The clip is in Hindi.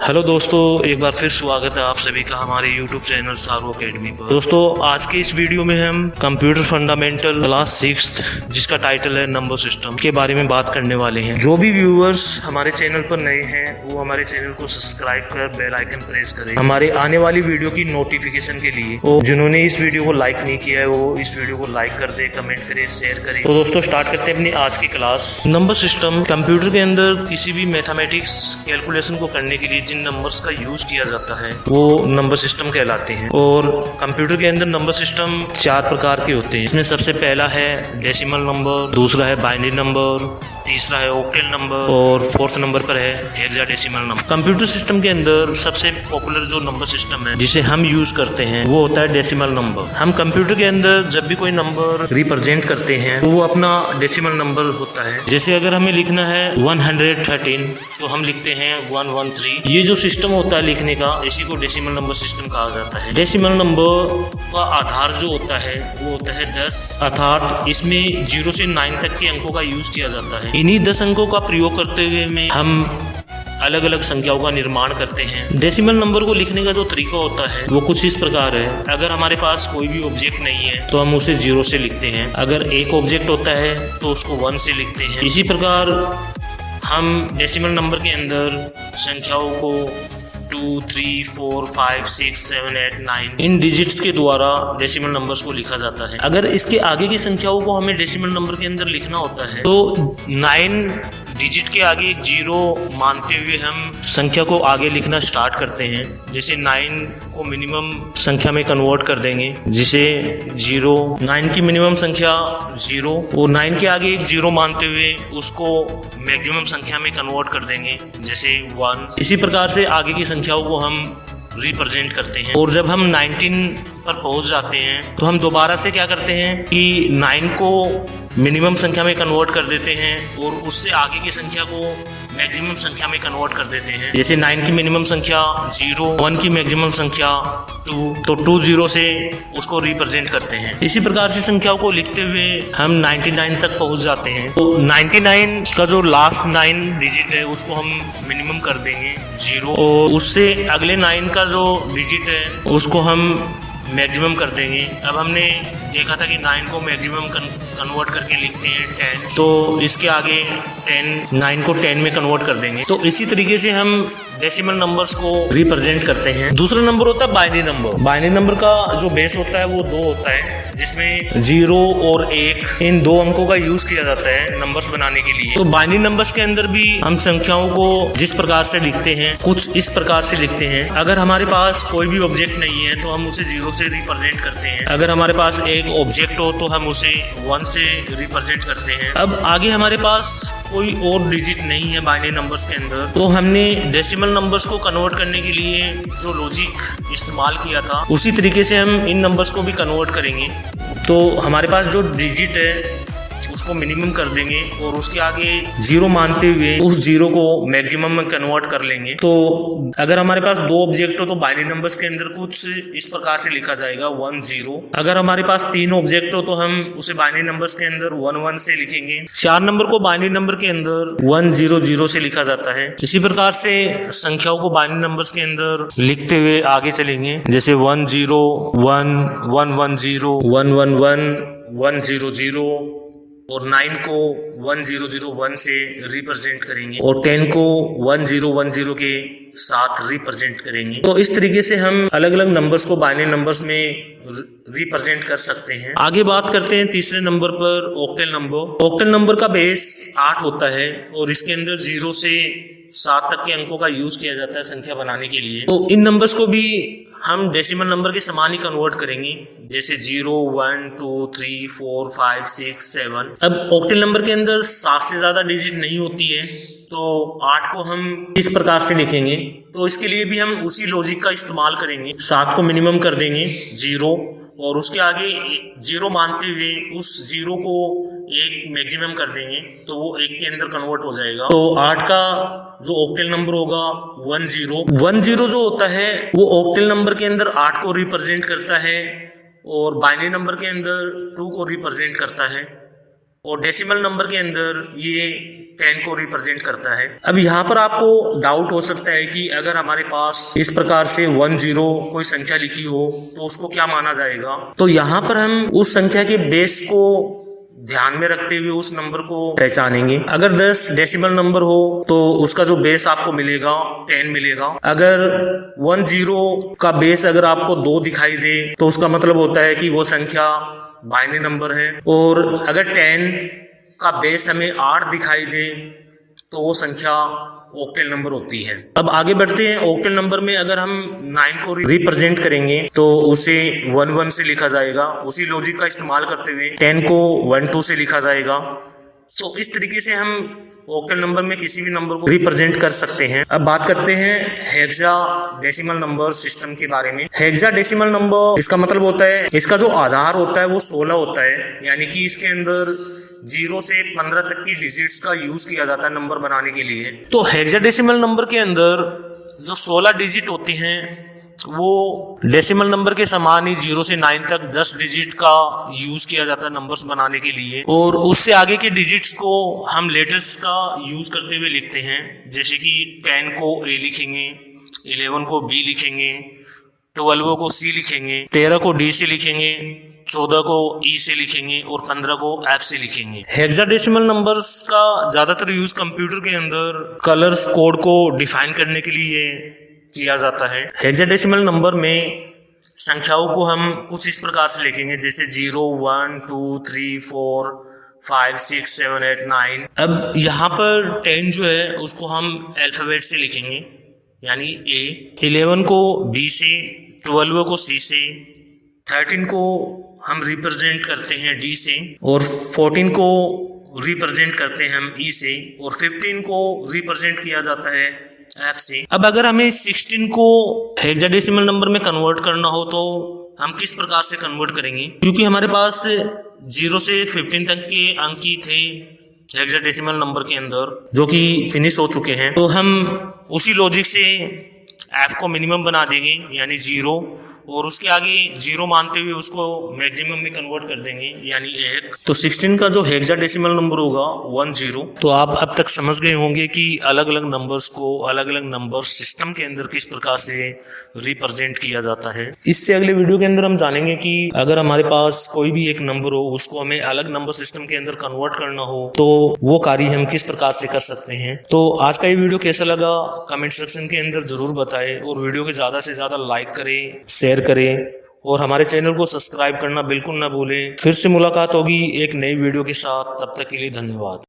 हेलो दोस्तों, एक बार फिर स्वागत है आप सभी का हमारे YouTube चैनल सारू अकेडमी पर। दोस्तों, आज के इस वीडियो में हम कंप्यूटर फंडामेंटल क्लास 6 जिसका टाइटल है नंबर सिस्टम के बारे में बात करने वाले हैं। जो भी व्यूअर्स हमारे चैनल पर नए हैं वो हमारे चैनल को सब्सक्राइब कर बेल आइकन प्रेस करें हमारे आने वाली वीडियो की नोटिफिकेशन के लिए। और जिन्होंने इस वीडियो को लाइक नहीं किया है वो इस वीडियो को लाइक कर दे, कमेंट करे, शेयर करे। तो दोस्तों स्टार्ट करते हैं अपनी आज की क्लास। नंबर सिस्टम कंप्यूटर के अंदर किसी भी मैथमेटिक्स कैलकुलेशन को करने के लिए जिन नंबर्स का यूज किया जाता है वो नंबर सिस्टम कहलाते हैं। और कंप्यूटर के अंदर नंबर सिस्टम 4 प्रकार के होते हैं। इसमें सबसे पहला है डेसिमल नंबर, दूसरा है बाइनरी नंबर, तीसरा है ऑक्टल नंबर और फोर्थ नंबर पर है हेक्साडेसिमल नंबर। कंप्यूटर सिस्टम के अंदर सबसे पॉपुलर जो नंबर सिस्टम है जिसे हम यूज करते हैं वो होता है डेसिमल नंबर। हम कंप्यूटर के अंदर जब भी कोई नंबर रिप्रेजेंट करते हैं तो वो अपना डेसिमल नंबर होता है। जैसे अगर हमें लिखना है 113 तो हम लिखते हैं 113। ये जो सिस्टम होता है लिखने का, इसी को डेसिमल नंबर सिस्टम कहा जाता है। डेसिमल नंबर का आधार जो होता है वो होता है 10, अर्थात इसमें 0 से 9 तक के अंकों का यूज किया जाता है। इन्हीं 10 अंकों का प्रयोग करते हुए में हम अलग अलग संख्याओं का निर्माण करते हैं। डेसिमल नंबर को लिखने का जो तरीका होता है वो कुछ इस प्रकार है। अगर हमारे पास कोई भी ऑब्जेक्ट नहीं है तो हम उसे 0 से लिखते हैं। अगर एक ऑब्जेक्ट होता है तो उसको 1 से लिखते हैं। इसी प्रकार हम डेसिमल नंबर के अंदर संख्याओं को 2, 3, 4, 5, 6, 7, 8, 9 इन डिजिट्स के द्वारा डेसिमल नंबर्स को लिखा जाता है। अगर इसके आगे की संख्याओं को हमें डेसिमल नंबर के अंदर लिखना होता है तो 9 डिजिट के आगे एक 0 मानते हुए हम संख्या को आगे लिखना स्टार्ट करते हैं। जैसे 9 को मिनिमम संख्या में कन्वर्ट कर देंगे, जिसे 0, 9 की मिनिमम संख्या 0 और 9 के आगे एक 0 मानते हुए उसको मैक्सिमम संख्या में कन्वर्ट कर देंगे, जैसे 1। इसी प्रकार से आगे की संख्याओं को हम रिप्रेजेंट करते हैं। और जब हम 19 पर पहुंच जाते हैं तो हम दोबारा से क्या करते हैं कि 9 को मिनिमम संख्या में कन्वर्ट कर देते हैं और उससे आगे की संख्या को मैक्सिमम संख्या में कन्वर्ट कर देते हैं। जैसे 9 की मिनिमम संख्या 0, 1 की मैक्सिमम संख्या 2, तो 2 0 से उसको रिप्रेजेंट करते हैं। इसी प्रकार से संख्याओं को लिखते हुए हम 99 तक पहुंच जाते हैं। तो 99 का जो लास्ट 9 डिजिट है उसको हम मिनिमम कर देंगे 0 और उससे अगले 9 का जो डिजिट है उसको हम मैक्सिमम कर देंगे। अब हमने देखा था कि 9 को मैक्सिमम कन्वर्ट करके लिखते हैं 10, तो इसके आगे 9 को 10 में कन्वर्ट कर देंगे। तो इसी तरीके से हम डेसिमल नंबर्स को रिप्रेजेंट करते हैं। दूसरा नंबर होता है बाइनरी नंबर। बाइनरी नंबर का जो बेस होता है वो 2 होता है, जिसमें 0 और 1 इन 2 अंकों का यूज किया जाता है नंबर्स बनाने के लिए। तो बाइनरी नंबर्स के अंदर भी हम संख्याओं को जिस प्रकार से लिखते हैं कुछ इस प्रकार से लिखते हैं। अगर हमारे पास कोई भी ऑब्जेक्ट नहीं है तो हम उसे 0 से रिप्रेजेंट करते हैं। अगर हमारे पास एक ऑब्जेक्ट हो तो हम उसे 1 से रिप्रेजेंट करते हैं। अब आगे हमारे पास कोई और डिजिट नहीं है बाइनरी नंबर्स के अंदर, तो हमने डेसिमल नंबर्स को कन्वर्ट करने के लिए जो लॉजिक इस्तेमाल किया था उसी तरीके से हम इन नंबर्स को भी कन्वर्ट करेंगे। तो हमारे पास जो डिजिट है उसको मिनिमम कर देंगे और उसके आगे 0 मानते हुए उस 0 को मैक्सिमम में कन्वर्ट कर लेंगे। तो अगर हमारे पास 2 ऑब्जेक्ट हो तो बाइनरी नंबर्स के अंदर कुछ इस प्रकार से लिखा जाएगा 1 0। अगर हमारे पास 3 ऑब्जेक्ट हो तो हम उसे बाइनरी नंबर्स के अंदर 1 1 से लिखेंगे। 4 नंबर को बाइनरी नंबर के अंदर 1 0 0 से लिखा जाता है। इसी प्रकार से संख्याओं को बाइनरी नंबर्स के अंदर लिखते हुए आगे चलेंगे, जैसे 1 0 1 1 1 0 1 1 1 1 0 0 और 9 को 1 0 0 1 से रिप्रेजेंट करेंगे और 10 को 1 0 1 0 के साथ रिप्रेजेंट करेंगे। तो इस तरीके से हम अलग अलग नंबर्स को बाइनरी नंबर्स में रिप्रेजेंट कर सकते हैं। आगे बात करते हैं तीसरे नंबर पर ऑक्टल नंबर। ऑक्टल नंबर का बेस 8 होता है और इसके अंदर 0 से 7 तक के अंकों का यूज किया जाता है संख्या बनाने के लिए। तो इन नंबर्स को भी हम डेसिमल नंबर के समान ही कन्वर्ट करेंगे, जैसे 0 1 2 3 4 5 6 7। अब ऑक्टल नंबर के अंदर 7 से ज्यादा डिजिट नहीं होती है तो 8 को हम इस प्रकार से लिखेंगे। तो इसके लिए भी हम उसी लॉजिक का इस्तेमाल करेंगे। 7 को मिनिमम कर देंगे 0 और उसके आगे 0 मानते हुए उस 0 को 1 मैक्सिमम कर देंगे तो वो 1 के अंदर कन्वर्ट हो जाएगा। तो 8 का जो ऑक्टल नंबर होगा 1 0 1 0 जो होता है वो ऑक्टल नंबर के अंदर 8 को रिप्रेजेंट करता है और बाइनरी नंबर के अंदर 2 को रिप्रेजेंट करता है और डेसिमल नंबर के अंदर ये 10 को रिप्रेजेंट करता है। अब यहाँ पर आपको डाउट हो सकता है कि अगर हमारे पास इस प्रकार से 10 कोई संख्या लिखी हो तो उसको क्या माना जाएगा। तो यहाँ पर हम उस संख्या के बेस को ध्यान में रखते हुए उस नंबर को पहचानेंगे। अगर 10 डेसिमल नंबर हो तो उसका जो बेस आपको मिलेगा 10 मिलेगा। अगर 10 का बेस अगर आपको 2 दिखाई दे तो उसका मतलब होता है कि वो संख्या बाइनरी नंबर है। और अगर 10 का बेस हमें 8 दिखाई दे तो वो संख्या ऑक्टेल नंबर होती है। अब आगे बढ़ते हैं। ऑक्टेल नंबर में अगर हम 9 को रिप्रेजेंट करेंगे तो उसे 11 से लिखा जाएगा। उसी लॉजिक का इस्तेमाल करते हुए 10 को 12 से लिखा जाएगा। तो इस तरीके से हम ऑक्टेल नंबर में किसी भी नंबर को रिप्रेजेंट कर सकते हैं। अब बात करते हैं हेक्साडेसिमल नंबर सिस्टम के बारे में। हेक्साडेसिमल नंबर इसका मतलब होता है, इसका जो आधार होता है वो 16 होता है, यानी कि इसके अंदर 0 से 15 तक की डिजिट्स का यूज किया जाता है नंबर बनाने के लिए। तो हेक्साडेसिमल नंबर के अंदर जो 16 डिजिट होती हैं वो डेसिमल नंबर के समान ही 0 से 9 तक 10 डिजिट का यूज किया जाता है नंबर्स बनाने के लिए। और उससे आगे के डिजिट्स को हम लेटर्स का यूज करते हुए लिखते हैं, जैसे कि 10 को A लिखेंगे, 11 को B लिखेंगे, 12 को C लिखेंगे, 13 को D से लिखेंगे, 14 को E से लिखेंगे और 15 को F से लिखेंगे। हेक्साडेसिमल नंबर्स का ज्यादातर यूज कंप्यूटर के अंदर कलर्स कोड को डिफाइन करने के लिए किया जाता है। हेक्साडेसिमल नंबर में संख्याओं को हम कुछ इस प्रकार से लिखेंगे, जैसे 0, 1, 2, 3, 4, 5, 6, 7, 8, 9। अब यहाँ पर 10 जो है उसको हम अल्फाबेट से लिखेंगे, यानी A, 11 को B से, 12 को C से, 13 को हम रिप्रेजेंट करते हैं D से, और 14 को रिप्रेजेंट करते हैं हम E से, और 15 को रिप्रेजेंट किया जाता है F से। अब अगर हमें 16 को हेक्साडेसिमल नंबर में कन्वर्ट करना हो तो हम किस प्रकार से कन्वर्ट करेंगे, क्योंकि हमारे पास 0 से 15 तक के अंक ही थे हेक्साडेसिमल नंबर के अंदर जो कि फिनिश हो चुके हैं। तो हम उसी लॉजिक से F को मिनिमम बना देंगे, यानी 0, और उसके आगे 0 मानते हुए उसको मैक्सिमम में कन्वर्ट कर देंगे, यानी 1। तो 16 का जो हेक्साडेसिमल नंबर होगा 10। तो आप अब तक समझ गए होंगे कि अलग अलग नंबर्स को अलग अलग नंबर सिस्टम के अंदर किस प्रकार से रिप्रेजेंट किया जाता है। इससे अगले वीडियो के अंदर हम जानेंगे कि अगर हमारे पास कोई भी एक नंबर हो उसको हमें अलग नंबर सिस्टम के अंदर कन्वर्ट करना हो तो वो कार्य हम किस प्रकार से कर सकते हैं। तो आज का ये वीडियो कैसा लगा कमेंट सेक्शन के अंदर जरूर बताएं, और वीडियो के ज्यादा से ज्यादा लाइक करें, शेयर करें, और हमारे चैनल को सब्सक्राइब करना बिल्कुल ना भूलें। फिर से मुलाकात होगी एक नई वीडियो के साथ, तब तक के लिए धन्यवाद।